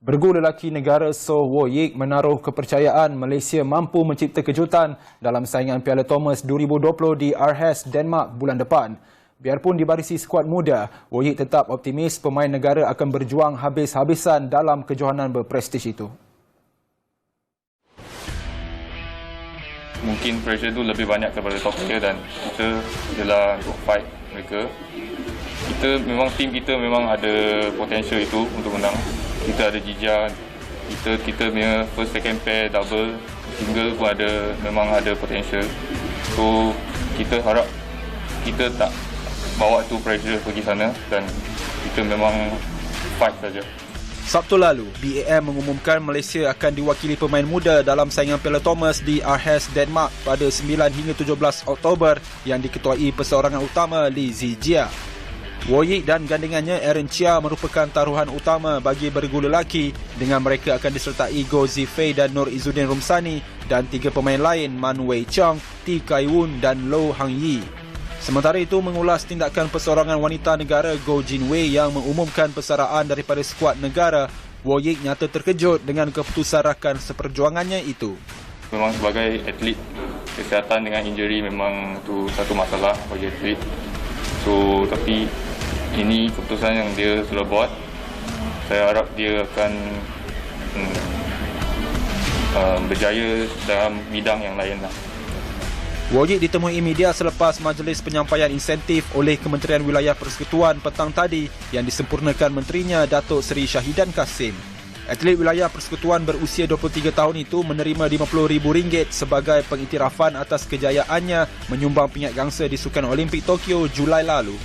Bergu lelaki negara So Wo Yik menaruh kepercayaan Malaysia mampu mencipta kejutan dalam saingan Piala Thomas 2020 di Aarhus, Denmark bulan depan. Biarpun dibarisi skuad muda, Wo Yik tetap optimis pemain negara akan berjuang habis-habisan dalam kejohanan berprestij itu. Mungkin pressure tu lebih banyak kepada top player dan kita adalah untuk fight mereka. Tim kita memang ada potential itu untuk menang. Kita ada jejak, kita punya first second pair double single pun memang ada potential. So kita harap kita tak bawa tu pressure pergi sana dan kita memang fight saja. Sabtu lalu, BAM mengumumkan Malaysia akan diwakili pemain muda dalam saingan Piala Thomas di Aarhus, Denmark pada 9 hingga 17 Oktober yang diketuai perseorangan utama Lee Zijia. Wo Yik dan gandingannya Aaron Chia merupakan taruhan utama bagi bergu lelaki dengan mereka akan disertai Goh Zifei dan Nur Izzuddin Rumsani dan 3 pemain lain Man Wei Chong, T Kai Woon dan Low Hang Yi. Sementara itu, mengulas tindakan perseorangan wanita negara Goh Jin Wei yang mengumumkan persaraan daripada skuad negara, Wo Yik nyata terkejut dengan keputusan rakan seperjuangannya itu. Memang sebagai atlet, kesihatan dengan injury memang tu satu masalah bagi atlet. So, tapi ini keputusan yang dia telah buat. Saya harap dia akan berjaya dalam bidang yang lain lah. Wo Yik ditemui media selepas majlis penyampaian insentif oleh Kementerian Wilayah Persekutuan petang tadi yang disempurnakan menterinya Datuk Seri Syahidan Kasim. Atlet Wilayah Persekutuan berusia 23 tahun itu menerima RM50,000 sebagai pengiktirafan atas kejayaannya menyumbang pingat gangsa di Sukan Olimpik Tokyo Julai lalu.